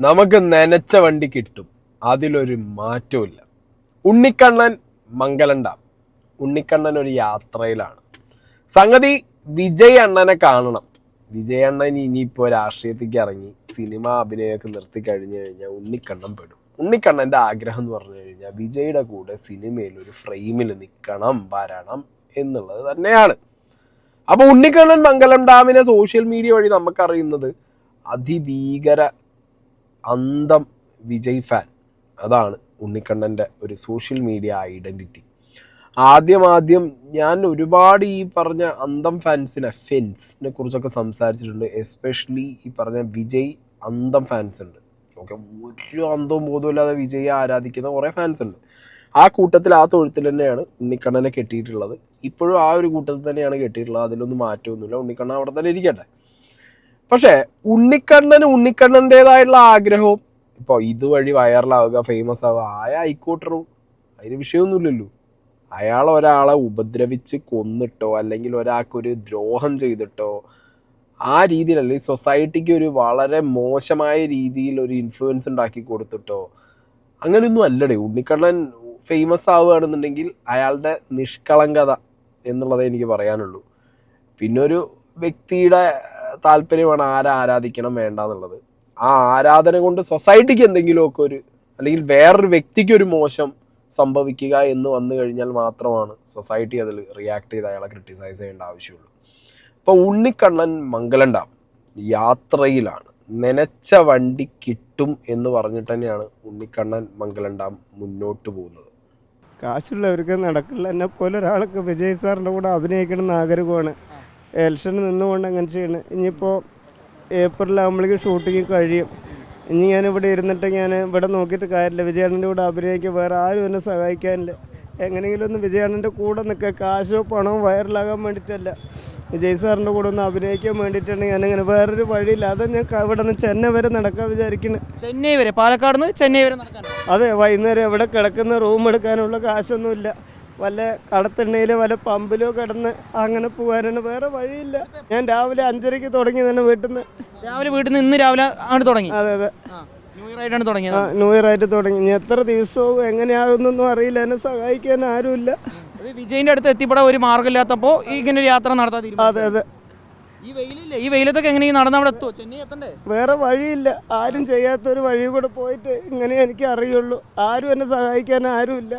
നമുക്ക് നനച്ച വണ്ടി കിട്ടും, അതിലൊരു മാറ്റമില്ല. ഉണ്ണിക്കണ്ണൻ മംഗലം ഡാം. ഉണ്ണിക്കണ്ണൻ ഒരു യാത്രയിലാണ്. സംഗതി വിജയ് അണ്ണനെ കാണണം. വിജയ് അണ്ണൻ ഇനിയിപ്പോൾ രാഷ്ട്രീയത്തേക്ക് ഇറങ്ങി സിനിമ അഭിനയമൊക്കെ നിർത്തി കഴിഞ്ഞു കഴിഞ്ഞാൽ ഉണ്ണിക്കണ്ണൻ പെടും. ഉണ്ണിക്കണ്ണൻ്റെ ആഗ്രഹം എന്ന് പറഞ്ഞു കഴിഞ്ഞാൽ വിജയുടെ കൂടെ സിനിമയിൽ ഒരു ഫ്രെയിമിൽ നിൽക്കണം, വരണം എന്നുള്ളത് തന്നെയാണ്. അപ്പോൾ ഉണ്ണിക്കണ്ണൻ മംഗലം ഡാമിനെ സോഷ്യൽ മീഡിയ വഴി നമുക്കറിയുന്നത് അതിഭീകര അന്തം വിജയ് ഫാൻ. അതാണ് ഉണ്ണിക്കണ്ണൻ്റെ ഒരു സോഷ്യൽ മീഡിയ ഐഡൻറ്റിറ്റി. ആദ്യം ഞാൻ ഒരുപാട് ഈ പറഞ്ഞ അന്തം ഫാൻസിനെ കുറിച്ചൊക്കെ സംസാരിച്ചിട്ടുണ്ട്. എസ്പെഷ്യലി ഈ പറഞ്ഞ വിജയ് അന്തം ഫാൻസ് ഉണ്ട്. ഓക്കെ, ഒരു അന്തവും ബോധമില്ലാതെ വിജയെ ആരാധിക്കുന്ന കുറേ ഫാൻസ് ഉണ്ട്. ആ കൂട്ടത്തിൽ, ആ തൊഴുത്തിൽ തന്നെയാണ് ഉണ്ണിക്കണ്ണനെ കെട്ടിയിട്ടുള്ളത്. ഇപ്പോഴും ആ ഒരു കൂട്ടത്തിൽ തന്നെയാണ് കെട്ടിയിട്ടുള്ളത്. അതിലൊന്നും മാറ്റമൊന്നുമില്ല. ഉണ്ണിക്കണ്ണൻ അവിടെ തന്നെ ഇരിക്കട്ടെ. പക്ഷേ ഉണ്ണിക്കണ്ണൻ്റെതായിട്ടുള്ള ആഗ്രഹവും ഇപ്പോൾ ഇതുവഴി വൈറലാവുക, ഫേമസ് ആവുക, ആയിക്കോട്ടറോ, അതിന് വിഷയമൊന്നുമില്ലല്ലോ. അയാൾ ഒരാളെ ഉപദ്രവിച്ച് കൊന്നിട്ടോ അല്ലെങ്കിൽ ഒരാൾക്കൊരു ദ്രോഹം ചെയ്തിട്ടോ ആ രീതിയിലല്ല, ഈ സൊസൈറ്റിക്ക് ഒരു വളരെ മോശമായ രീതിയിൽ ഒരു ഇൻഫ്ലുവൻസ് ഉണ്ടാക്കി കൊടുത്തിട്ടോ അങ്ങനെയൊന്നും അല്ലടേ. ഉണ്ണിക്കണ്ണൻ ഫേമസ് ആവുകയാണെന്നുണ്ടെങ്കിൽ അയാളുടെ നിഷ്കളങ്കത എന്നുള്ളതേ എനിക്ക് പറയാനുള്ളൂ. പിന്നെ ഒരു വ്യക്തിയുടെ താല്പര്യമാണ് ആരാധിക്കണം വേണ്ട എന്നുള്ളത്. ആ ആരാധന കൊണ്ട് സൊസൈറ്റിക്ക് എന്തെങ്കിലുമൊക്കെ ഒരു, അല്ലെങ്കിൽ വേറൊരു വ്യക്തിക്ക് ഒരു മോശം സംഭവിക്കുക എന്ന് വന്നു കഴിഞ്ഞാൽ മാത്രമാണ് സൊസൈറ്റി അതിൽ റിയാക്ട് ചെയ്ത് അയാളെ ക്രിട്ടിസൈസ് ചെയ്യേണ്ട ആവശ്യമുള്ളൂ. ഇപ്പോൾ ഉണ്ണിക്കണ്ണൻ മംഗലം ഡാം യാത്രയിലാണ്. നനച്ച വണ്ടി കിട്ടും എന്ന് പറഞ്ഞിട്ട് തന്നെയാണ് ഉണ്ണിക്കണ്ണൻ മംഗലം ഡാം മുന്നോട്ട് പോകുന്നത്. കാശുള്ളവർക്ക് നടക്കില്ല. എന്നെ പോലെ ഒരാൾക്ക് വിജയ് സാറിൻ്റെ കൂടെ അഭിനയിക്കണം എന്ന് ആഗ്രഹമാണ്. ഇലക്ഷന് നിന്നുകൊണ്ട് അങ്ങനെ ചെയ്യണം. ഇനിയിപ്പോൾ ഏപ്രിലാകുമ്പോഴേക്കും ഷൂട്ടിങ് കഴിയും. ഇനി ഞാനിവിടെ ഇരുന്നിട്ട് ഞാൻ ഇവിടെ നോക്കിയിട്ട് കാര്യമില്ല. വിജയാണൻ്റെ കൂടെ അഭിനയിക്കുക, വേറെ ആരും എന്നെ സഹായിക്കാനില്ല. എങ്ങനെയെങ്കിലും ഒന്ന് വിജയാണൻ്റെ കൂടെ നിൽക്കുക. കാശോ പണമോ വൈറലാകാൻ വേണ്ടിയിട്ടല്ല, വിജയ് സാറിൻ്റെ കൂടെ ഒന്ന് അഭിനയിക്കാൻ വേണ്ടിയിട്ടാണ് ഞാനങ്ങനെ. വേറൊരു വഴിയില്ല. അത് ഞാൻ ഇവിടെ നിന്ന് ചെന്നൈ വരെ നടക്കാൻ വിചാരിക്കുന്നത്. ചെന്നൈ വരെ, പാലക്കാട് നിന്ന് ചെന്നൈ വരെ നടക്കാൻ? അതെ, വൈകുന്നേരം എവിടെ കിടക്കുന്ന റൂം എടുക്കാനുള്ള കാശൊന്നുമില്ല. വല്ല കടത്തെണ്ണയിലോ വല്ല പമ്പിലോ കിടന്ന് അങ്ങനെ പോകാനാണ്, വേറെ വഴിയില്ല. ഞാൻ രാവിലെ 5:30 തുടങ്ങി തന്നെ വീട്ടിൽ നിന്ന്. ഇന്ന് രാവിലെ ആണ് തുടങ്ങി? അതെ, ന്യൂ ഇയർ ആയിട്ടാണ് തുടങ്ങിയത്. ന്യൂ ഇയർ ആയിട്ട് തുടങ്ങി. ഇനി എത്ര ദിവസവും എങ്ങനെയാകുന്നൊന്നും അറിയില്ല. എന്നെ സഹായിക്കാൻ ആരുമില്ല. വിജയിന്റെ അടുത്ത് എത്തിപ്പെടാൻ ഒരു മാർഗ്ഗമില്ലാത്തപ്പോൾ ഇങ്ങനെ ഒരു യാത്ര നടത്താൻ തീരുമാനിച്ചു. അതെ. ഈ വെയിലത്തൊക്കെ എങ്ങനെയും നടന്ന് അവിടെ എത്തുമോ? ചെന്നൈ എത്തണ്ടേ? വേറെ വഴിയില്ല. ആരും ചെയ്യാത്തൊരു വഴി കൂടെ പോയിട്ട് ഇങ്ങനെ എനിക്ക് അറിയുള്ളൂ. ആരും എന്നെ സഹായിക്കാൻ ആരുമില്ല.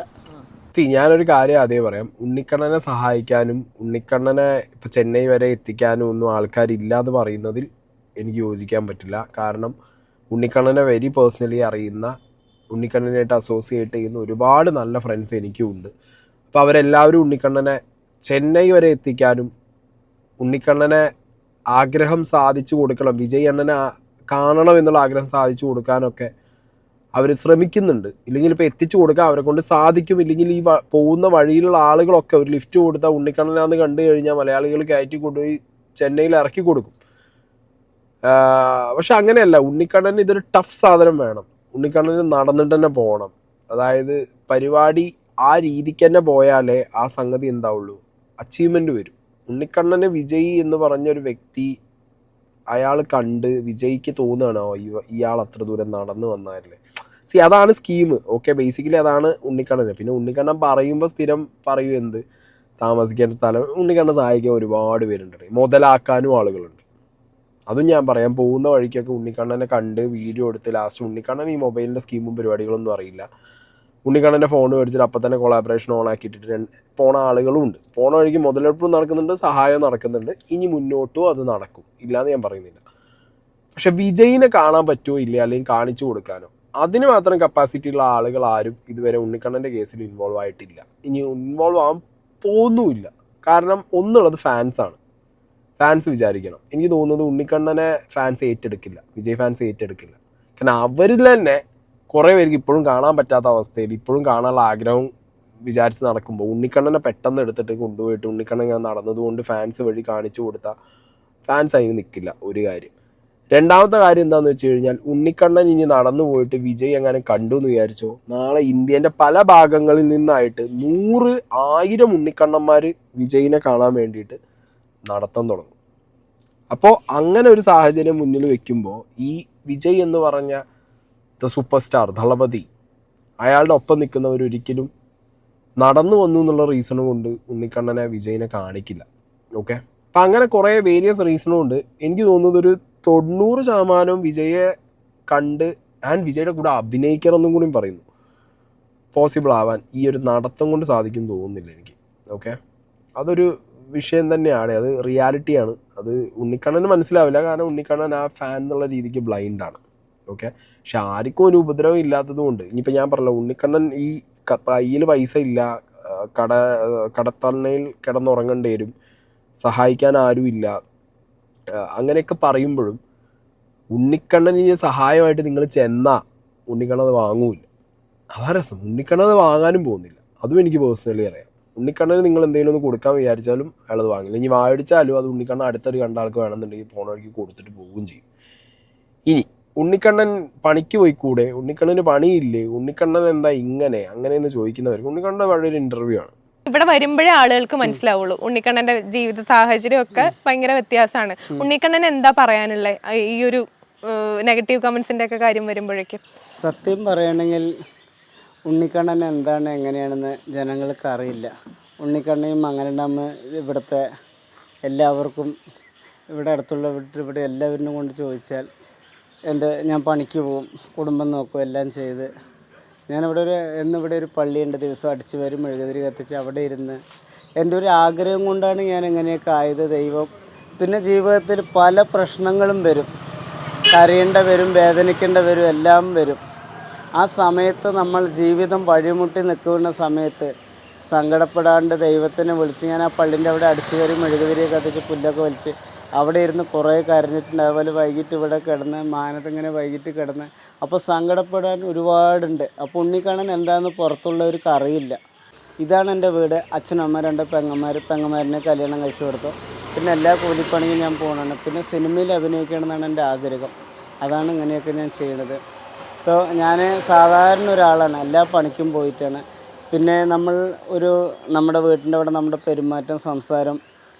ഞാനൊരു കാര്യം അതേ പറയാം. ഉണ്ണിക്കണ്ണനെ സഹായിക്കാനും ഉണ്ണിക്കണ്ണനെ ഇപ്പം ചെന്നൈ വരെ എത്തിക്കാനും ഒന്നും ആൾക്കാരില്ല എന്ന് പറയുന്നതിൽ എനിക്ക് യോജിക്കാൻ പറ്റില്ല. കാരണം ഉണ്ണിക്കണ്ണനെ വെരി പേഴ്സണലി അറിയുന്ന, ഉണ്ണിക്കണ്ണനായിട്ട് അസോസിയേറ്റ് ചെയ്യുന്ന ഒരുപാട് നല്ല ഫ്രണ്ട്സ് എനിക്കും ഉണ്ട്. അപ്പോൾ അവരെല്ലാവരും ഉണ്ണിക്കണ്ണനെ ചെന്നൈ വരെ എത്തിക്കാനും ഉണ്ണിക്കണ്ണനെ ആഗ്രഹം സാധിച്ചു കൊടുക്കണം, വിജയ് അണ്ണനെ കാണണം എന്നുള്ള ആഗ്രഹം സാധിച്ചു കൊടുക്കാനൊക്കെ അവർ ശ്രമിക്കുന്നുണ്ട്. ഇല്ലെങ്കിൽ ഇപ്പോൾ എത്തിച്ചു കൊടുക്കാൻ അവരെ കൊണ്ട് സാധിക്കും. ഇല്ലെങ്കിൽ ഈ പോകുന്ന വഴിയിലുള്ള ആളുകളൊക്കെ ഒരു ലിഫ്റ്റ് കൊടുത്താൽ ഉണ്ണിക്കണ്ണനാന്ന് കണ്ടു കഴിഞ്ഞാൽ മലയാളികൾ കയറ്റി കൊണ്ടുപോയി ചെന്നൈയിൽ ഇറക്കി കൊടുക്കും. പക്ഷെ അങ്ങനെയല്ല. ഉണ്ണിക്കണ്ണന് ഇതൊരു ടഫ് സാധനം വേണം. ഉണ്ണിക്കണ്ണന് നടന്നിട്ട് തന്നെ പോകണം. അതായത് പരിപാടി ആ രീതിക്ക് തന്നെ പോയാലേ ആ സംഗതി എന്താവുള്ളൂ, അച്ചീവ്മെൻ്റ് വരും. ഉണ്ണിക്കണ്ണന് വിജയ് എന്ന് പറഞ്ഞൊരു വ്യക്തി അയാൾ കണ്ട് വിജയ്ക്ക് തോന്നുകയാണോ ഇയാൾ അത്ര ദൂരം നടന്നു വന്നാലേ. അതാണ് സ്കീം. ഓക്കെ, ബേസിക്കലി അതാണ് ഉണ്ണിക്കണ്ണന്. പിന്നെ ഉണ്ണിക്കണ്ണൻ പറയുമ്പോൾ സ്ഥിരം പറയും എന്ത്, താമസിക്കാൻ സ്ഥലം. ഉണ്ണിക്കണ്ണൻ സഹായിക്കാൻ ഒരുപാട് പേരുണ്ട്, മുതലാക്കാനും ആളുകളുണ്ട്. അതും ഞാൻ പറയാം. പോകുന്ന വഴിക്കൊക്കെ ഉണ്ണിക്കണ്ണനെ കണ്ട് വീഡിയോ എടുത്ത് ലാസ്റ്റ് ഉണ്ണിക്കണ്ണൻ ഈ മൊബൈലിൻ്റെ സ്കീമും പരിപാടികളൊന്നും അറിയില്ല. ഉണ്ണിക്കണ്ണൻ്റെ ഫോൺ മേടിച്ചിട്ട് അപ്പം തന്നെ കൊളാബറേഷൻ ഓൺ ആക്കിയിട്ടിട്ട് പോണ ആളുകളും ഉണ്ട്. പോണ വഴിക്ക് മുതലെടുപ്പും നടക്കുന്നുണ്ട്, സഹായം നടക്കുന്നുണ്ട്. ഇനി മുന്നോട്ടും അത് നടക്കും, ഇല്ലയെന്ന് ഞാൻ പറയുന്നില്ല. പക്ഷെ വിജയിനെ കാണാൻ പറ്റുമോ ഇല്ല, അല്ലെങ്കിൽ കാണിച്ചു കൊടുക്കാനോ, അതിന് മാത്രം കപ്പാസിറ്റി ഉള്ള ആളുകൾ ആരും ഇതുവരെ ഉണ്ണിക്കണ്ണൻ്റെ കേസിൽ ഇൻവോൾവ് ആയിട്ടില്ല. ഇനി ഇൻവോൾവ് ആവാൻ പോകുന്നുമില്ല. കാരണം ഒന്നുള്ളത് ഫാൻസാണ്. ഫാൻസ് വിചാരിക്കണം. എനിക്ക് തോന്നുന്നത് ഉണ്ണിക്കണ്ണനെ ഫാൻസ് ഏറ്റെടുക്കില്ല, വിജയ് ഫാൻസ് ഏറ്റെടുക്കില്ല. കാരണം അവരിൽ തന്നെ കുറേ പേർക്ക് ഇപ്പോഴും കാണാൻ പറ്റാത്ത അവസ്ഥയിൽ, ഇപ്പോഴും കാണാനുള്ള ആഗ്രഹം വിചാരിച്ച് നടക്കുമ്പോൾ ഉണ്ണിക്കണ്ണനെ പെട്ടെന്ന് എടുത്തിട്ട് കൊണ്ടുപോയിട്ട് ഉണ്ണിക്കണ്ണൻ ഞാൻ നടന്നതുകൊണ്ട് ഫാൻസ് വഴി കാണിച്ചു കൊടുത്താൽ ഫാൻസ് അതിന് നിൽക്കില്ല. ഒരു കാര്യം. രണ്ടാമത്തെ കാര്യം എന്താണെന്ന് വെച്ച് കഴിഞ്ഞാൽ, ഉണ്ണിക്കണ്ണൻ ഇനി നടന്നു പോയിട്ട് വിജയ് എങ്ങനെ കണ്ടു എന്ന് വിചാരിച്ചോ, നാളെ ഇന്ത്യൻ്റെ പല ഭാഗങ്ങളിൽ നിന്നായിട്ട് 100,000 ഉണ്ണിക്കണ്ണന്മാർ വിജയിനെ കാണാൻ വേണ്ടിയിട്ട് നടത്താൻ തുടങ്ങും. അപ്പോൾ അങ്ങനെ ഒരു സാഹചര്യം മുന്നിൽ വെക്കുമ്പോൾ ഈ വിജയ് എന്ന് പറഞ്ഞ ദ സൂപ്പർ സ്റ്റാർ ദളപതി, അയാളുടെ ഒപ്പം നിൽക്കുന്നവരൊരിക്കലും നടന്നു വന്നു എന്നുള്ള റീസണും കൊണ്ട് ഉണ്ണിക്കണ്ണനെ വിജയിനെ കാണിക്കില്ല. ഓക്കെ, അപ്പം അങ്ങനെ കുറേ വേരിയസ് റീസണും ഉണ്ട്. എനിക്ക് തോന്നുന്നത് ഒരു 90% വിജയെ കണ്ട് ആൻഡ് വിജയുടെ കൂടെ അഭിനയിക്കണം എന്നും കൂടി പറയുന്നു. പോസിബിൾ ആവാൻ ഈ ഒരു നടത്തം കൊണ്ട് സാധിക്കും തോന്നുന്നില്ല എനിക്ക്. ഓക്കെ, അതൊരു വിഷയം തന്നെയാണ്, അത് റിയാലിറ്റിയാണ്. അത് ഉണ്ണിക്കണ്ണന് മനസ്സിലാവില്ല, കാരണം ഉണ്ണിക്കണ്ണൻ ആ ഫാൻ എന്നുള്ള രീതിക്ക് ബ്ലൈൻഡാണ്. ഓക്കെ, പക്ഷെ ആർക്കും ഒരു ഉപദ്രവം ഇല്ലാത്തത് കൊണ്ട്, ഇനിയിപ്പോൾ ഞാൻ പറഞ്ഞല്ലോ, ഉണ്ണിക്കണ്ണൻ ഈ കയ്യിൽ പൈസ ഇല്ല, കടത്തണ്ണയിൽ കിടന്നുറങ്ങേണ്ടി വരും, സഹായിക്കാൻ ആരുമില്ല, അങ്ങനെയൊക്കെ പറയുമ്പോഴും ഉണ്ണിക്കണ്ണന് സഹായമായിട്ട് നിങ്ങൾ ചെന്നാൽ ഉണ്ണിക്കണ്ണത് വാങ്ങൂല. അതാ രസം. ഉണ്ണിക്കണ്ണത് വാങ്ങാനും പോകുന്നില്ല. അതും എനിക്ക് പേഴ്സണലി അറിയാം. ഉണ്ണിക്കണ്ണന് നിങ്ങൾ എന്തെങ്കിലും ഒന്ന് കൊടുക്കാൻ വിചാരിച്ചാലും അയാളത് വാങ്ങില്ല. ഇനി വാടിച്ചാലും അത് ഉണ്ണിക്കണ്ണൻ അടുത്തൊരു കണ്ട ആൾക്ക് വേണമെന്നുണ്ടെങ്കിൽ പോണ വഴിക്ക് കൊടുത്തിട്ട് പോവുകയും ചെയ്യും. ഇനി ഉണ്ണിക്കണ്ണൻ പണിക്ക് പോയിക്കൂടെ, ഉണ്ണിക്കണ്ണന് പണിയില്ലേ, ഉണ്ണിക്കണ്ണൻ എന്താ ഇങ്ങനെ അങ്ങനെയെന്ന് ചോദിക്കുന്നവർക്ക് ഉണ്ണിക്കണ്ണൻ്റെ വളരെ ഇൻ്റർവ്യൂ ആണ്. ഇവിടെ വരുമ്പോഴേ ആളുകൾക്ക് മനസ്സിലാവുള്ളൂ ഉണ്ണിക്കണ്ണന്റെ ജീവിത സാഹചര്യം ഒക്കെ ഭയങ്കര വ്യത്യാസമാണ്. ഉണ്ണിക്കണ്ണൻ എന്താ പറയാനുള്ളത് ഈ ഒരു നെഗറ്റീവ് കമന്റ്സിന്റെ ഒക്കെ കാര്യം വരുമ്പോഴേക്കും? സത്യം പറയുകയാണെങ്കിൽ ഉണ്ണിക്കണ്ണൻ എന്താണ് എങ്ങനെയാണെന്ന് ജനങ്ങൾക്ക് അറിയില്ല. ഉണ്ണിക്കണ്ണയും മംഗലണ്ടമ്മ ഇവിടുത്തെ എല്ലാവർക്കും, ഇവിടെ അടുത്തുള്ള ഇവിടെ എല്ലാവരിനും കൊണ്ട് ചോദിച്ചാൽ ഞാൻ പണിക്ക് പോവും, കുടുംബം നോക്കും, എല്ലാം ചെയ്ത് ഞാനിവിടെ ഇവിടെ ഒരു പള്ളിയുണ്ട്, ദിവസം അടിച്ചു വരും, മെഴുകുതിരി കത്തിച്ച് അവിടെ ഇരുന്ന് എൻ്റെ ഒരു ആഗ്രഹം കൊണ്ടാണ് ഞാൻ എങ്ങനെയൊക്കെ ആയത്. ദൈവം പിന്നെ ജീവിതത്തിൽ പല പ്രശ്നങ്ങളും വരും, കരയേണ്ട വരും, വേദനിക്കേണ്ട വരും, എല്ലാം വരും. ആ സമയത്ത് നമ്മൾ ജീവിതം വഴിമുട്ടി നിൽക്കുന്ന സമയത്ത് സങ്കടപ്പെടാണ്ട് ദൈവത്തിനെ വിളിച്ച് ഞാൻ ആ പള്ളിൻ്റെ അവിടെ അടിച്ചു വരും, മെഴുകുതിരിയൊക്കെ കത്തിച്ച് പുല്ലൊക്കെ വലിച്ച് അവിടെ ഇരുന്ന് കുറേ കരഞ്ഞിട്ടുണ്ട്. അതുപോലെ വൈകിട്ട് ഇവിടെ കിടന്ന് മാനത്തിങ്ങനെ വൈകിട്ട് കിടന്ന് അപ്പോൾ സങ്കടപ്പെടാൻ ഒരുപാടുണ്ട്. അപ്പോൾ ഉണ്ണിക്കണ്ണൻ എന്താണെന്ന് പുറത്തുള്ളവർക്ക് അറിയില്ല. ഇതാണ് എൻ്റെ വീട്. അച്ഛനും അമ്മ, 2 പെങ്ങന്മാരിനെ കല്യാണം കഴിച്ചു കൊടുത്തു. പിന്നെ എല്ലാ കൂലിപ്പണിയും ഞാൻ പോകണം. പിന്നെ സിനിമയിൽ അഭിനയിക്കണമെന്നാണ് എൻ്റെ ആഗ്രഹം. അതാണ് ഇങ്ങനെയൊക്കെ ഞാൻ ചെയ്യണത്. ഇപ്പോൾ ഞാൻ സാധാരണ ഒരാളാണ്, എല്ലാ പണിക്കും പോയിട്ടാണ്. പിന്നെ നമ്മുടെ വീട്ടിൻ്റെ അവിടെ നമ്മുടെ പെരുമാറ്റം, സംസാരം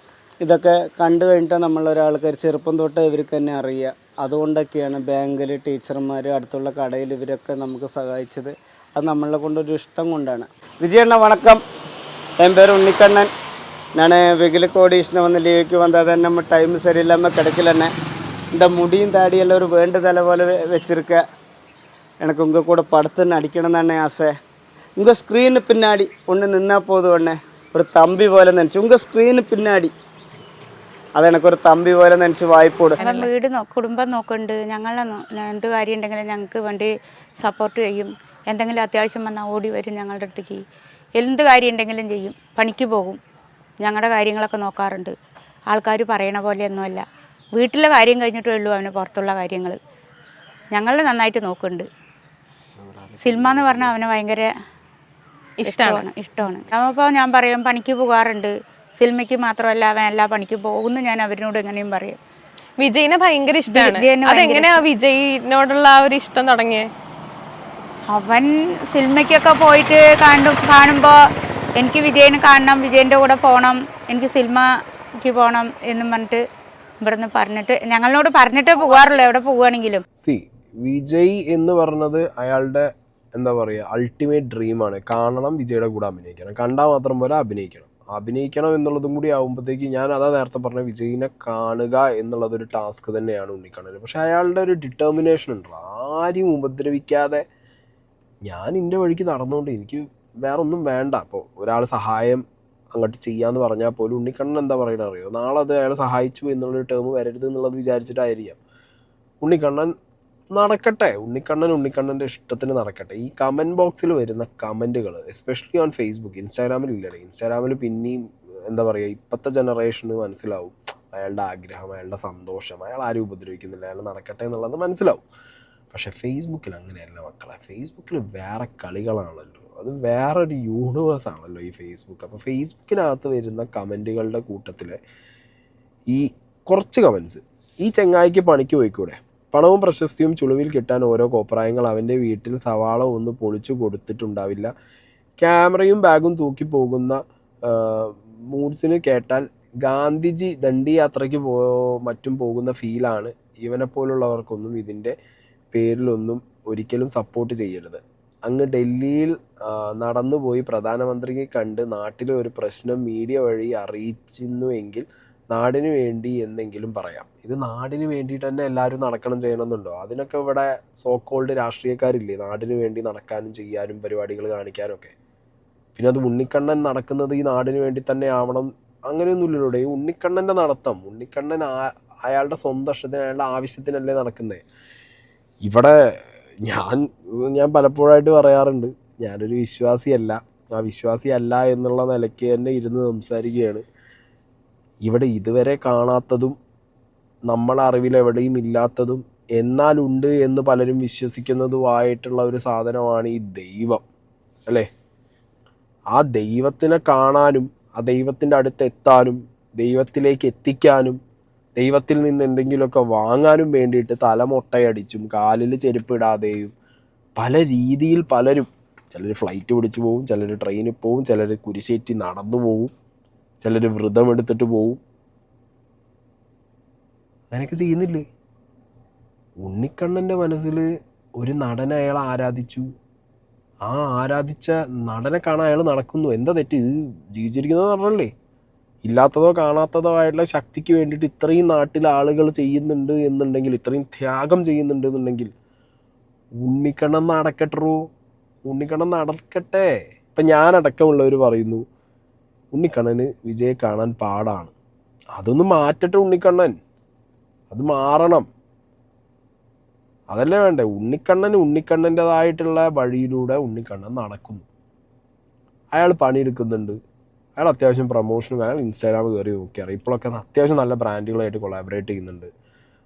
ഇതൊക്കെ കണ്ടു കഴിഞ്ഞിട്ട് നമ്മളൊരാൾക്ക് ചെറുപ്പം തൊട്ട് ഇവർക്ക് തന്നെ അറിയുക. അതുകൊണ്ടൊക്കെയാണ് ബാങ്കിൽ ടീച്ചർമാർ, അടുത്തുള്ള കടയിൽ ഇവരൊക്കെ നമുക്ക് സഹായിച്ചത്. അത് നമ്മളെ കൊണ്ടൊരു ഇഷ്ടം കൊണ്ടാണ്. വിജയണ്ണ വണക്കം, എൻ പേര് ഉണ്ണിക്കണ്ണൻ. ഞാൻ വെകിലക്ക് ഓഡീഷന് വന്ന് ലീവിക്ക് വന്നാൽ തന്നെ നമ്മൾ ടൈം ശരിയില്ലാமல் കിടക്കില്ല. തന്നെ എൻ്റെ മുടിയും താടിയെല്ലാം ഒരു വേണ്ട തല പോലെ വെച്ചിരിക്കുക. எனக்கு உங்கள் கூட படுத்து நடிக்கணும் தானே ஆசை. உங்கள் ஸ்க்ரீனு பின்னாடி ஒன்று நின்னா போதும், ஒன்று ஒரு தம்பி പോലെ நினச்சி உங்கள் സ്ക്രീന് പിന്നാടി അതെനിക്കൊരു തമ്പി പോലെ നനച്ച് വായ്പോടും. വീട് കുടുംബം നോക്കുന്നുണ്ട്. ഞങ്ങളെ എന്ത് കാര്യം ഉണ്ടെങ്കിലും ഞങ്ങൾക്ക് വേണ്ടി സപ്പോർട്ട് ചെയ്യും. എന്തെങ്കിലും അത്യാവശ്യം വന്നാൽ ഓടി വരും ഞങ്ങളുടെ അടുത്തേക്ക്. എന്ത് കാര്യം ഉണ്ടെങ്കിലും ചെയ്യും. പണിക്ക് പോകും, ഞങ്ങളുടെ കാര്യങ്ങളൊക്കെ നോക്കാറുണ്ട്. ആൾക്കാർ പറയണ പോലെയൊന്നുമല്ല. വീട്ടിലെ കാര്യം കഴിഞ്ഞിട്ടേ ഉള്ളൂ അവന് പുറത്തുള്ള കാര്യങ്ങൾ. ഞങ്ങൾ നന്നായിട്ട് നോക്കുന്നുണ്ട്. സിനിമ എന്ന് പറഞ്ഞാൽ അവന് ഭയങ്കര ഇഷ്ടമാണ്. അപ്പോൾ ഞാൻ പറയും പണിക്ക് പോകാറുണ്ട്. സിനിമയ്ക്ക് മാത്രമല്ല, അവൻ എല്ലാ പണിക്ക് പോകുന്നു. ഞാൻ അവരിനോട് എങ്ങനെയും പറയും. വിജയിനെ ഭയങ്കര ഇഷ്ടമാണ്. അതെങ്ങനെയാ വിജയിനോടുള്ള ആ ഒരു ഇഷ്ടം തുടങ്ങിയത്? അവൻ സിനിമയ്ക്കൊക്കെ പോയിട്ട് കാണുമ്പോൾ എനിക്ക് വിജയനെ കാണണം, വിജയൻ്റെ കൂടെ പോകണം, എനിക്ക് സിനിമയ്ക്ക് പോകണം എന്നും പറഞ്ഞിട്ട് ഇവിടുന്ന് ഞങ്ങളോട് പറഞ്ഞിട്ടേ പോകാറുള്ളൂ എവിടെ പോവുകയാണെങ്കിലും. വിജയ് എന്ന് പറഞ്ഞത് അയാളുടെ എന്താ പറയുക, അൾട്ടിമേറ്റ് ഡ്രീമാണ്. കാണണം, വിജയുടെ കൂടെ അഭിനയിക്കണം. കണ്ടാൽ മാത്രം പോലെ അഭിനയിക്കണം എന്നുള്ളതും കൂടി ആകുമ്പോഴത്തേക്ക് ഞാൻ അതാ നേരത്തെ പറഞ്ഞ വിജയിനെ കാണുക എന്നുള്ളതൊരു ടാസ്ക് തന്നെയാണ് ഉണ്ണിക്കണ്ണന്. പക്ഷെ അയാളുടെ ഒരു ഡിറ്റർമിനേഷൻ ഉണ്ടല്ലോ, ആരെയും ഉപദ്രവിക്കാതെ ഞാൻ എൻ്റെ വഴിക്ക് നടന്നുകൊണ്ട് എനിക്ക് വേറെ ഒന്നും വേണ്ട. അപ്പോൾ ഒരാൾ സഹായം അങ്ങോട്ട് ചെയ്യാമെന്ന് പറഞ്ഞാൽ പോലും ഉണ്ണിക്കണ്ണൻ എന്താ പറയണത് അറിയോ, നാളെ അത് അയാളെ സഹായിച്ചു എന്നുള്ളൊരു ടേം വരരുത് എന്നുള്ളത് വിചാരിച്ചിട്ടായിരിക്കാം. ഉണ്ണിക്കണ്ണൻ നടക്കട്ടെ, ഉണ്ണിക്കണ്ണൻ്റെ ഇഷ്ടത്തിന് നടക്കട്ടെ. ഈ കമൻറ്റ് ബോക്സിൽ വരുന്ന കമൻറ്റുകൾ എസ്പെഷ്യലി ഓൺ ഫേസ്ബുക്ക്, ഇൻസ്റ്റാഗ്രാമിൽ ഇല്ലല്ലേ. ഇൻസ്റ്റാഗ്രാമിൽ പിന്നെയും എന്താ പറയുക, ഇപ്പോഴത്തെ ജനറേഷന് മനസ്സിലാവും അയാളുടെ ആഗ്രഹം, അയാളുടെ സന്തോഷം, അയാൾ ആരും ഉപദ്രവിക്കുന്നില്ല, അയാൾ നടക്കട്ടെ എന്നുള്ളത് മനസ്സിലാവും. പക്ഷേ ഫേസ്ബുക്കിൽ അങ്ങനെയല്ല മക്കളെ. ഫേസ്ബുക്കിൽ വേറെ കളികളാണല്ലോ, അത് വേറൊരു യൂണിവേഴ്സ് ആണല്ലോ ഈ ഫേസ്ബുക്ക്. അപ്പോൾ ഫേസ്ബുക്കിനകത്ത് വരുന്ന കമൻറ്റുകളുടെ കൂട്ടത്തിൽ ഈ കുറച്ച് കമൻറ്റ്സ്, ഈ ചെങ്ങായിക്ക് പണിക്ക് പോയിക്കൂടെ, പണവും പ്രശസ്തിയും ചുളിവിൽ കിട്ടാൻ ഓരോ കോപ്രായങ്ങൾ, അവൻ്റെ വീട്ടിൽ സവാള ഒന്ന് പൊളിച്ചു കൊടുത്തിട്ടുണ്ടാവില്ല, ക്യാമറയും ബാഗും തൂക്കി പോകുന്ന മൂഡ്സിന് കേട്ടാൽ ഗാന്ധിജി ദണ്ഡി യാത്രയ്ക്ക് മറ്റും പോകുന്ന ഫീലാണ്. ഇവനെപ്പോലുള്ളവർക്കൊന്നും ഇതിൻ്റെ പേരിലൊന്നും ഒരിക്കലും സപ്പോർട്ട് ചെയ്യരുത്. അങ്ങ് ഡൽഹിയിൽ നടന്നുപോയി പ്രധാനമന്ത്രിയെ കണ്ട് നാട്ടിലെ ഒരു പ്രശ്നം മീഡിയ വഴി അറിയിച്ചിരുന്നുവെങ്കിൽ നാടിന് വേണ്ടി എന്നെങ്കിലും പറയാം. ഇത് നാടിന് വേണ്ടിയിട്ട് തന്നെ എല്ലാവരും നടക്കണം ചെയ്യണമെന്നുണ്ടോ? അതിനൊക്കെ ഇവിടെ സോക്കോൾഡ് രാഷ്ട്രീയക്കാരില്ലേ നാടിന് വേണ്ടി നടക്കാനും ചെയ്യാനും പരിപാടികൾ കാണിക്കാനും ഒക്കെ. പിന്നെ അത് ഉണ്ണിക്കണ്ണൻ നടക്കുന്നത് ഈ നാടിന് വേണ്ടി തന്നെ ആവണം അങ്ങനെയൊന്നുമില്ലല്ലോ. ഈ ഉണ്ണിക്കണ്ണൻ്റെ നടത്തം, ഉണ്ണിക്കണ്ണൻ അയാളുടെ സ്വന്തം ഇഷ്ടത്തിന് അയാളുടെ ആവശ്യത്തിനല്ലേ നടക്കുന്നത്. ഇവിടെ ഞാൻ പലപ്പോഴായിട്ട് പറയാറുണ്ട്, ഞാനൊരു വിശ്വാസിയല്ല. ആ വിശ്വാസിയല്ല എന്നുള്ള നിലയ്ക്ക് തന്നെ ഇരുന്ന് സംസാരിക്കുകയാണ്. ഇവിടെ ഇതുവരെ കാണാത്തതും നമ്മളെ അറിവിൽ എവിടെയും ഇല്ലാത്തതും എന്നാലുണ്ട് എന്ന് പലരും വിശ്വസിക്കുന്നതുമായിട്ടുള്ള ഒരു സാധനമാണ് ഈ ദൈവം, അല്ലേ? ആ ദൈവത്തിനെ കാണാനും ആ ദൈവത്തിൻ്റെ അടുത്ത് എത്താനും ദൈവത്തിലേക്ക് എത്തിക്കാനും ദൈവത്തിൽ നിന്ന് എന്തെങ്കിലുമൊക്കെ വാങ്ങാനും വേണ്ടിയിട്ട് തലമൊട്ടയടിച്ചും കാലിൽ ചെരുപ്പിടാതെയും പല രീതിയിൽ പലരും, ചിലർ ഫ്ലൈറ്റ് പിടിച്ച് പോവും, ചിലർ ട്രെയിനിൽ പോവും, ചിലർ കുരിശേറ്റി നടന്നു പോവും, ചിലർ വ്രതം എടുത്തിട്ട് പോവും. അങ്ങനെയൊക്കെ ചെയ്യുന്നില്ലേ? ഉണ്ണിക്കണ്ണൻ്റെ മനസ്സിൽ ഒരു നടനെ അയാൾ ആരാധിച്ചു. ആ ആരാധിച്ച നടനെ കാണാൻ അയാൾ നടക്കുന്നു. എന്താ തെറ്റ്? ഇത് ജീവിച്ചിരിക്കുന്നത് പറഞ്ഞല്ലേ, ഇല്ലാത്തതോ കാണാത്തതോ ആയിട്ടുള്ള ശക്തിക്ക് വേണ്ടിയിട്ട് ഇത്രയും നാട്ടിൽ ആളുകൾ ചെയ്യുന്നുണ്ട് എന്നുണ്ടെങ്കിൽ, ഇത്രയും ത്യാഗം ചെയ്യുന്നുണ്ട് എന്നുണ്ടെങ്കിൽ ഉണ്ണിക്കണ്ണൻ നടക്കട്ടോ, ഉണ്ണിക്കണ്ണൻ നടക്കട്ടെ. ഇപ്പം ഞാനടക്കമുള്ളവർ പറയുന്നു ഉണ്ണിക്കണ്ണന് വിജയെ കാണാൻ പാടാണ്. അതൊന്ന് മാറ്റട്ടെ ഉണ്ണിക്കണ്ണൻ, അത് മാറണം. അതല്ലേ വേണ്ടേ? ഉണ്ണിക്കണ്ണൻ്റെതായിട്ടുള്ള വഴിയിലൂടെ ഉണ്ണിക്കണ്ണൻ നടക്കുന്നു. അയാൾ പണിയെടുക്കുന്നുണ്ട്, അയാൾ അത്യാവശ്യം പ്രൊമോഷനും, അയാൾ ഇൻസ്റ്റാഗ്രാം കയറി നോക്കിയാൽ ഇപ്പോഴൊക്കെ അത്യാവശ്യം നല്ല ബ്രാൻഡുകളായിട്ട് കൊളാബറേറ്റ് ചെയ്യുന്നുണ്ട്.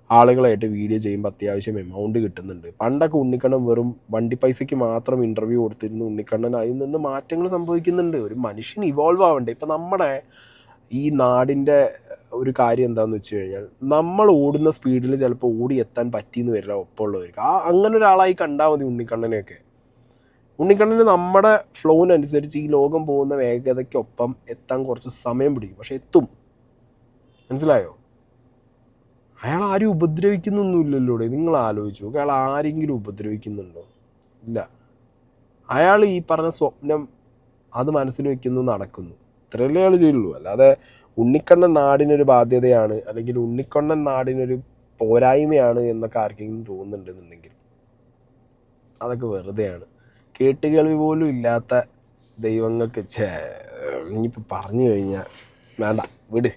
ആളുകളായിട്ട് വീഡിയോ ചെയ്യുമ്പോൾ അത്യാവശ്യം എമൗണ്ട് കിട്ടുന്നുണ്ട്. പണ്ടൊക്കെ ഉണ്ണിക്കണ്ണൻ വെറും വണ്ടി പൈസയ്ക്ക് മാത്രം ഇൻ്റർവ്യൂ കൊടുത്തിരുന്നു. ഉണ്ണിക്കണ്ണൻ അതിൽ നിന്ന് മാറ്റങ്ങൾ സംഭവിക്കുന്നുണ്ട്. ഒരു മനുഷ്യൻ ഇവോൾവ് ആവണ്ടേ? ഇപ്പം നമ്മുടെ ഈ നാടിൻ്റെ ഒരു കാര്യം എന്താണെന്ന് വെച്ച് കഴിഞ്ഞാൽ, നമ്മൾ ഓടുന്ന സ്പീഡിൽ ചിലപ്പോൾ ഓടി എത്താൻ പറ്റിയെന്ന് വരില്ല ഒപ്പമുള്ളവർക്ക്. അങ്ങനെ ഒരാളായി കണ്ടാൽ മതി ഉണ്ണിക്കണ്ണനെയൊക്കെ. ഉണ്ണിക്കണ്ണന് നമ്മുടെ ഫ്ലോവിനനുസരിച്ച് ഈ ലോകം പോകുന്ന വേഗതയ്ക്കൊപ്പം എത്താൻ കുറച്ച് സമയം പിടിക്കും, പക്ഷെ എത്തും. മനസ്സിലായോ? അയാൾ ആരും ഉപദ്രവിക്കുന്നൊന്നുമില്ലല്ലോ. നിങ്ങൾ ആലോചിച്ചു നോക്കുക, അയാൾ ആരെങ്കിലും ഉപദ്രവിക്കുന്നുണ്ടോ? ഇല്ല. അയാൾ ഈ പറഞ്ഞ സ്വപ്നം അത് മനസ്സിൽ വയ്ക്കുന്നു, നടക്കുന്നു. ഇത്രയല്ലേ അയാൾ ചെയ്യുള്ളൂ. അല്ലാതെ ഉണ്ണിക്കണ്ണൻ നാടിനൊരു ബാധ്യതയാണ് അല്ലെങ്കിൽ ഉണ്ണിക്കണ്ണൻ നാടിനൊരു പോരായ്മയാണ് എന്നൊക്കെ ആർക്കെങ്കിലും തോന്നുന്നുണ്ടെന്നുണ്ടെങ്കിൽ അതൊക്കെ വെറുതെയാണ്. കേട്ടുകേൾവി പോലും ഇല്ലാത്ത ദൈവങ്ങൾക്ക് ഇനിയിപ്പോൾ പറഞ്ഞു കഴിഞ്ഞാൽ വേണ്ട, വിട്.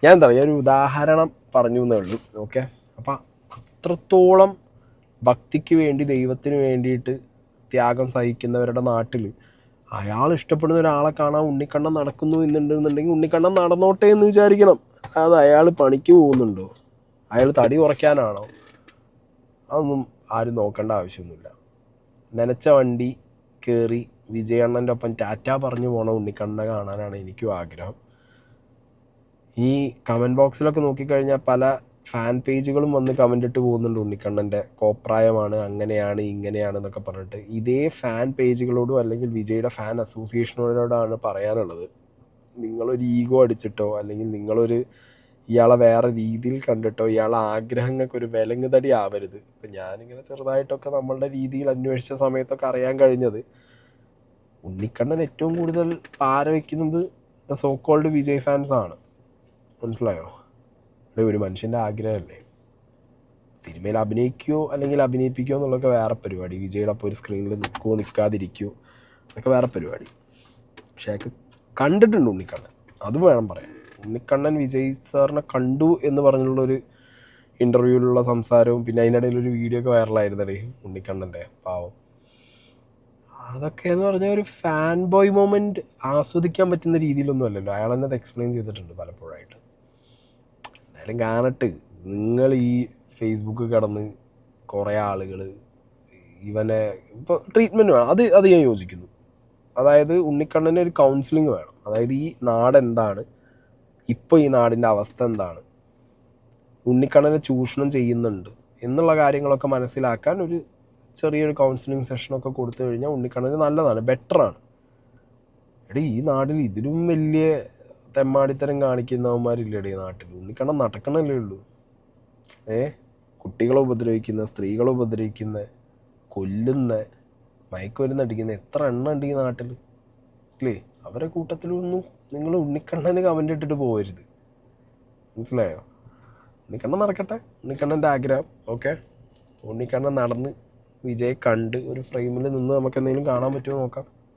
ഞാൻ എന്താ പറയുക, ഒരു ഉദാഹരണം പറഞ്ഞു എന്നേ ഉള്ളൂ. ഓക്കെ, അപ്പം അത്രത്തോളം ഭക്തിക്ക് വേണ്ടി ദൈവത്തിന് വേണ്ടിയിട്ട് ത്യാഗം സഹിക്കുന്നവരുടെ നാട്ടിൽ അയാൾ ഇഷ്ടപ്പെടുന്ന ഒരാളെ കാണാൻ ഉണ്ണിക്കണ്ണൻ നടക്കുന്നു എന്നുണ്ടെന്നുണ്ടെങ്കിൽ ഉണ്ണിക്കണ്ണൻ നടന്നോട്ടെ എന്ന് വിചാരിക്കണം. അത് അയാൾ പണിക്ക് പോകുന്നുണ്ടോ, അയാൾ തടി കുറയ്ക്കാനാണോ, അതൊന്നും ആരും നോക്കേണ്ട ആവശ്യമൊന്നുമില്ല. നനച്ച വണ്ടി കയറി വിജയണ്ണൻ്റെ ഒപ്പം ടാറ്റ പറഞ്ഞു പോണ ഉണ്ണിക്കണ്ണനെ കാണാനാണ് എനിക്കും ആഗ്രഹം. ഈ കമൻറ്റ് ബോക്സിലൊക്കെ നോക്കിക്കഴിഞ്ഞാൽ പല ഫാൻ പേജുകളും വന്ന് കമൻ്റ് ഇട്ട് പോകുന്നുണ്ട് ഉണ്ണിക്കണ്ണൻ്റെ കോപ്രായമാണ്, അങ്ങനെയാണ്, ഇങ്ങനെയാണ് എന്നൊക്കെ പറഞ്ഞിട്ട്. ഇതേ ഫാൻ പേജുകളോടും അല്ലെങ്കിൽ വിജയുടെ ഫാൻ അസോസിയേഷനോടാണ് പറയാനുള്ളത്, നിങ്ങളൊരു ഈഗോ അടിച്ചിട്ടോ അല്ലെങ്കിൽ നിങ്ങളൊരു ഇയാളെ വേറെ രീതിയിൽ കണ്ടിട്ടോ ഇയാളെ ആഗ്രഹങ്ങൾക്കൊരു വിലങ്ങുതടി ആവരുത്. ഇപ്പം ഞാനിങ്ങനെ ചെറുതായിട്ടൊക്കെ നമ്മളുടെ രീതിയിൽ അന്വേഷിച്ച സമയത്തൊക്കെ അറിയാൻ കഴിഞ്ഞത്, ഉണ്ണിക്കണ്ണൻ ഏറ്റവും കൂടുതൽ പാര വയ്ക്കുന്നത് ദ സോ കോൾഡ് വിജയ് ഫാൻസാണ്. മനസ്സിലായോ? ഒരു മനുഷ്യൻ്റെ ആഗ്രഹമല്ലേ, സിനിമയിൽ അഭിനയിക്കുകയോ അല്ലെങ്കിൽ അഭിനയിപ്പിക്കുകയോ എന്നുള്ളതൊക്കെ വേറെ പരിപാടി. വിജയുടെ അപ്പോൾ ഒരു സ്ക്രീനിൽ നിൽക്കുമോ നിൽക്കാതിരിക്കുമോ അതൊക്കെ വേറെ പരിപാടി. പക്ഷേ അതൊക്കെ കണ്ടിട്ടുണ്ട് ഉണ്ണിക്കണ്ണൻ, അതും വേണം പറയാൻ. ഉണ്ണിക്കണ്ണൻ വിജയ് സാറിനെ കണ്ടു എന്ന് പറഞ്ഞുള്ളൊരു ഇൻ്റർവ്യൂവിലുള്ള സംസാരവും പിന്നെ അതിനിടയിലൊരു വീഡിയോ ഒക്കെ വൈറലായിരുന്നല്ലേ ഉണ്ണിക്കണ്ണൻ്റെ, പാവം. അതൊക്കെ എന്ന് പറഞ്ഞാൽ ഒരു ഫാൻ ബോയ് മൊമെൻറ്റ് ആസ്വദിക്കാൻ പറ്റുന്ന രീതിയിലൊന്നും അല്ലല്ലോ. അയാൾ തന്നെ അത് എക്സ്പ്ലെയിൻ ചെയ്തിട്ടുണ്ട് പലപ്പോഴായിട്ട്. എന്തായാലും കാണട്ടെ. നിങ്ങൾ ഈ ഫേസ്ബുക്ക് കടന്ന് കുറേ ആളുകൾ ഇവനെ ഇപ്പോൾ ട്രീറ്റ്മെൻറ്റ് വേണം, അത് ഞാൻ യോജിക്കുന്നു. അതായത് ഉണ്ണിക്കണ്ണന് ഒരു കൗൺസിലിംഗ് വേണം. അതായത് ഈ നാടെന്താണ്, ഇപ്പോൾ ഈ നാടിൻ്റെ അവസ്ഥ എന്താണ്, ഉണ്ണിക്കണ്ണനെ ചൂഷണം ചെയ്യുന്നുണ്ട് എന്നുള്ള കാര്യങ്ങളൊക്കെ മനസ്സിലാക്കാൻ ഒരു ചെറിയൊരു കൗൺസിലിംഗ് സെഷനൊക്കെ കൊടുത്തു കഴിഞ്ഞാൽ ഉണ്ണിക്കണ്ണന് നല്ലതാണ്, ബെറ്ററാണ്. എടീ ഈ നാട്ടിൽ ഇതിലും വലിയ തെമ്മാടിത്തരം കാണിക്കുന്നവന്മാരില്ലേടേ ഈ നാട്ടിൽ. ഉണ്ണിക്കണ്ണൻ നടക്കണല്ലേ ഉള്ളൂ. കുട്ടികളെ ഉപദ്രവിക്കുന്ന, സ്ത്രീകളെ ഉപദ്രവിക്കുന്ന, കൊല്ലുന്ന മയക്കുമരുന്ന് അടിക്കുന്ന എത്ര എണ്ണം ഉണ്ട് ഈ നാട്ടിൽ അല്ലേ? അവരെ കൂട്ടത്തിലൊന്നും നിങ്ങൾ ഉണ്ണിക്കണ്ണന് കമൻ്റ് ഇട്ടിട്ട് പോകരുത്, മനസ്സിലായോ? ഉണ്ണിക്കണ്ണൻ നടക്കട്ടെ, ഉണ്ണിക്കണ്ണൻ്റെ ആഗ്രഹം. ഓക്കെ, ഉണ്ണിക്കണ്ണൻ നടന്ന് വിജയ് കണ്ട് ഒരു ഫ്രെയിമിൽ നിന്ന് നമുക്ക് എന്തെങ്കിലും കാണാൻ പറ്റുമോ നോക്കാം.